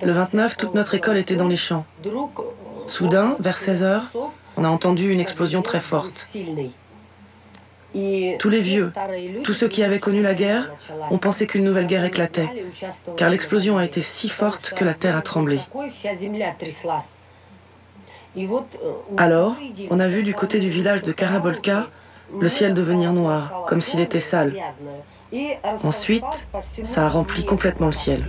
Le 29, toute notre école était dans les champs. Soudain, vers 16 heures, on a entendu une explosion très forte. Tous les vieux, tous ceux qui avaient connu la guerre, ont pensé qu'une nouvelle guerre éclatait, car l'explosion a été si forte que la terre a tremblé. Alors, on a vu du côté du village de Karabolka le ciel devenir noir, comme s'il était sale. Ensuite, ça a rempli complètement le ciel.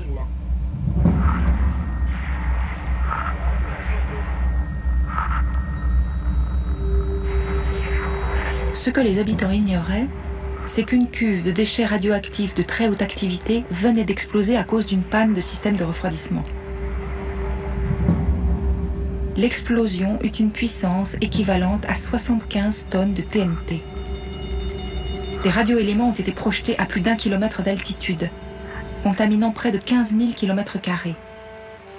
Ce que les habitants ignoraient, c'est qu'une cuve de déchets radioactifs de très haute activité venait d'exploser à cause d'une panne de système de refroidissement. L'explosion eut une puissance équivalente à 75 tonnes de TNT. Des radioéléments ont été projetés à plus d'1 kilomètre d'altitude, contaminant près de 15 000 km².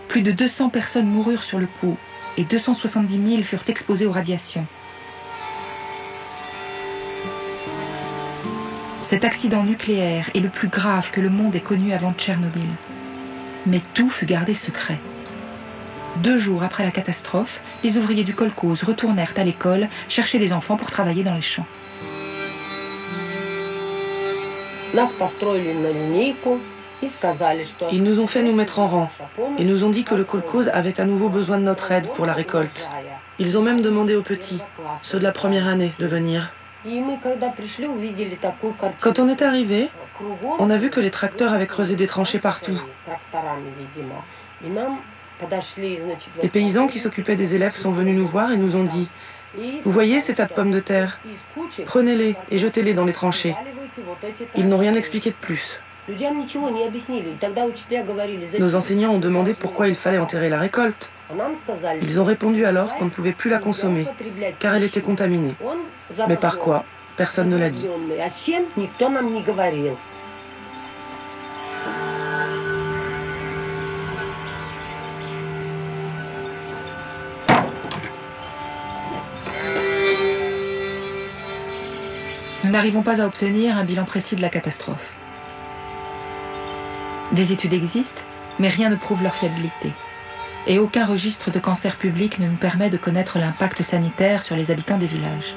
Plus de 200 personnes moururent sur le coup et 270 000 furent exposées aux radiations. Cet accident nucléaire est le plus grave que le monde ait connu avant Tchernobyl. Mais tout fut gardé secret. 2 jours après la catastrophe, les ouvriers du kolkhoz retournèrent à l'école chercher les enfants pour travailler dans les champs. Ils nous ont fait nous mettre en rang et nous ont dit que le kolkhoz avait à nouveau besoin de notre aide pour la récolte. Ils ont même demandé aux petits, ceux de la première année, de venir. Quand on est arrivé, on a vu que les tracteurs avaient creusé des tranchées partout. Les paysans qui s'occupaient des élèves sont venus nous voir et nous ont dit « Vous voyez ces tas de pommes de terre? Prenez-les et jetez-les dans les tranchées. » Ils n'ont rien expliqué de plus. Nos enseignants ont demandé pourquoi il fallait enterrer la récolte. Ils ont répondu alors qu'on ne pouvait plus la consommer, car elle était contaminée. Mais par quoi? Personne ne l'a dit. Nous n'arrivons pas à obtenir un bilan précis de la catastrophe. Des études existent, mais rien ne prouve leur fiabilité. Et aucun registre de cancer public ne nous permet de connaître l'impact sanitaire sur les habitants des villages.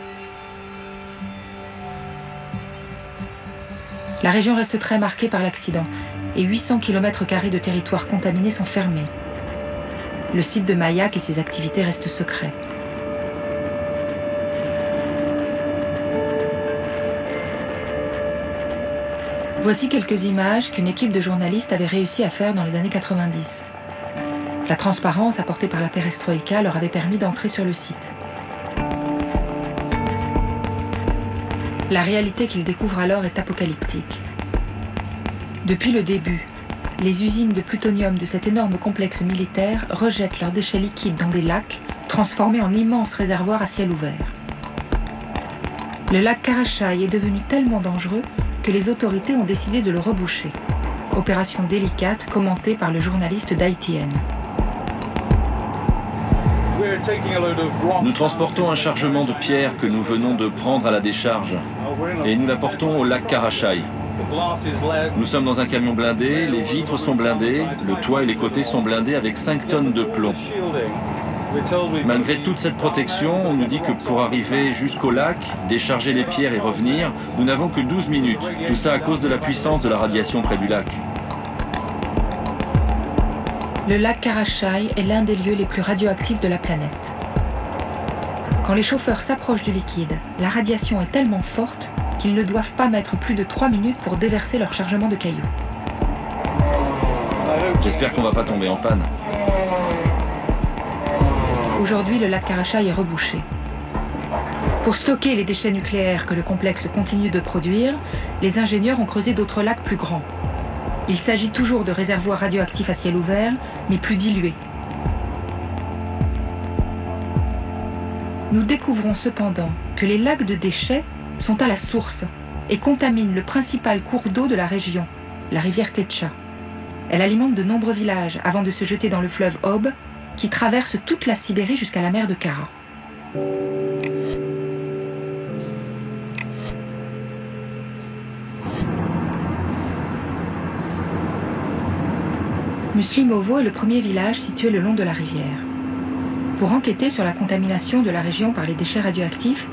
La région reste très marquée par l'accident et 800 km² de territoire contaminé sont fermés. Le site de Mayak et ses activités restent secrets. Voici quelques images qu'une équipe de journalistes avait réussi à faire dans les années 90. La transparence apportée par la perestroïka leur avait permis d'entrer sur le site. La réalité qu'ils découvrent alors est apocalyptique. Depuis le début, les usines de plutonium de cet énorme complexe militaire rejettent leurs déchets liquides dans des lacs, transformés en immenses réservoirs à ciel ouvert. Le lac Karachay est devenu tellement dangereux que les autorités ont décidé de le reboucher. Opération délicate commentée par le journaliste d'ITN. Nous transportons un chargement de pierres que nous venons de prendre à la décharge et nous l'apportons au lac Karachay. Nous sommes dans un camion blindé, les vitres sont blindées, le toit et les côtés sont blindés avec 5 tonnes de plomb. Malgré toute cette protection, on nous dit que pour arriver jusqu'au lac, décharger les pierres et revenir, nous n'avons que 12 minutes. Tout ça à cause de la puissance de la radiation près du lac. Le lac Karachay est l'un des lieux les plus radioactifs de la planète. Quand les chauffeurs s'approchent du liquide, la radiation est tellement forte qu'ils ne doivent pas mettre plus de 3 minutes pour déverser leur chargement de cailloux. J'espère qu'on ne va pas tomber en panne. Aujourd'hui, le lac Karachay est rebouché. Pour stocker les déchets nucléaires que le complexe continue de produire, les ingénieurs ont creusé d'autres lacs plus grands. Il s'agit toujours de réservoirs radioactifs à ciel ouvert, mais plus dilués. Nous découvrons cependant que les lacs de déchets sont à la source et contaminent le principal cours d'eau de la région, la rivière Tetcha. Elle alimente de nombreux villages avant de se jeter dans le fleuve Ob, qui traverse toute la Sibérie jusqu'à la mer de Kara. Muslimovo est le premier village situé le long de la rivière. Pour enquêter sur la contamination de la région par les déchets radioactifs,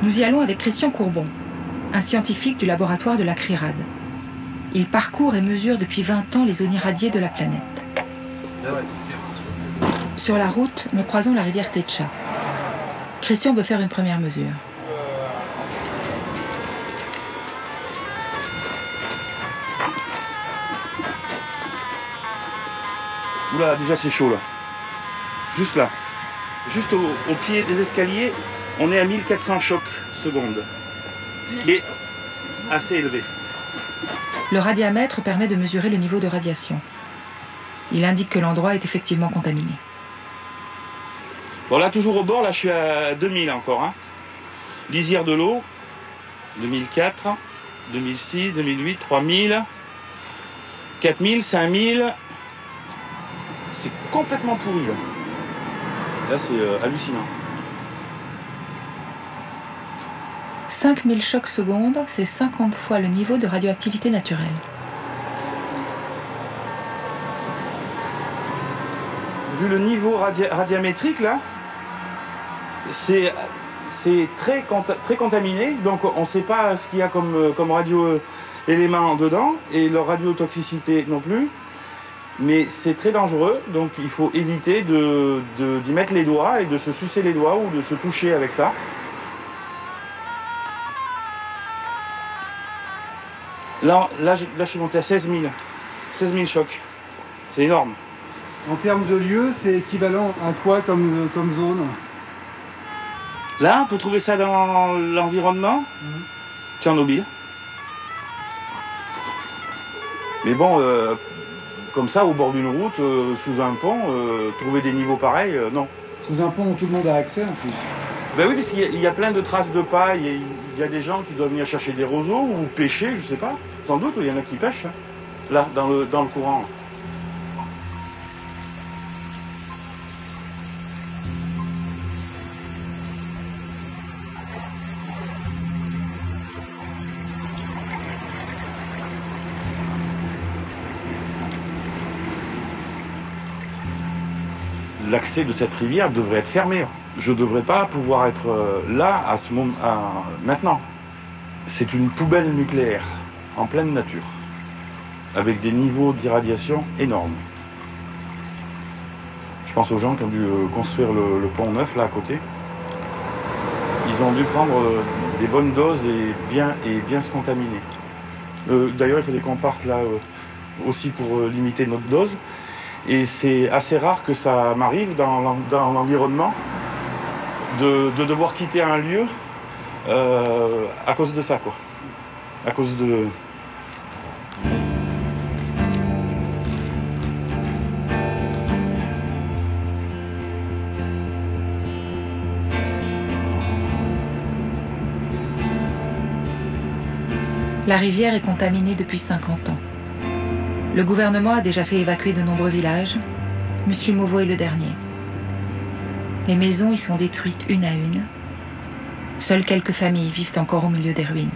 nous y allons avec Christian Courbon, un scientifique du laboratoire de la CRIRAD. Il parcourt et mesure depuis 20 ans les zones irradiées de la planète. Sur la route, nous croisons la rivière Techa. Christian veut faire une première mesure. Oula, déjà c'est chaud là. Juste là. Juste au pied des escaliers, on est à 1400 chocs secondes. Ce qui est assez élevé. Le radiamètre permet de mesurer le niveau de radiation. Il indique que l'endroit est effectivement contaminé. Bon là, toujours au bord, là je suis à 2000 encore. Hein. Lisière de l'eau, 2004, 2006, 2008, 3000, 4000, 5000. C'est complètement pourri là. Là c'est hallucinant. 5000 chocs secondes, c'est 50 fois le niveau de radioactivité naturelle. Vu le niveau radiamétrique là, c'est très contaminé, donc on ne sait pas ce qu'il y a comme radio-élément dedans, et leur radiotoxicité non plus. Mais c'est très dangereux, donc il faut éviter d'y mettre les doigts et de se sucer les doigts ou de se toucher avec ça. Là je suis monté à 16 000 chocs. C'est énorme. En termes de lieu, c'est équivalent à quoi comme zone? Là, on peut trouver ça dans l'environnement. Tchernobyl. Mais bon, comme ça, au bord d'une route, sous un pont, trouver des niveaux pareils, non. Sous un pont où tout le monde a accès en plus. Ben oui, parce qu'il y a plein de traces de paille, il y a des gens qui doivent venir chercher des roseaux ou pêcher, je sais pas. Sans doute, il y en a qui pêchent, hein, là, dans le courant. L'accès de cette rivière devrait être fermé. Je ne devrais pas pouvoir être là à ce moment, maintenant. C'est une poubelle nucléaire en pleine nature, avec des niveaux d'irradiation énormes. Je pense aux gens qui ont dû construire le pont neuf là à côté. Ils ont dû prendre des bonnes doses et bien se contaminer. D'ailleurs, il fallait qu'on parte là aussi pour limiter notre dose. Et c'est assez rare que ça m'arrive dans l'environnement de devoir quitter un lieu à cause de ça, quoi. À cause de... La rivière est contaminée depuis 50 ans. Le gouvernement a déjà fait évacuer de nombreux villages. Muslimovo est le dernier. Les maisons y sont détruites une à une. Seules quelques familles vivent encore au milieu des ruines.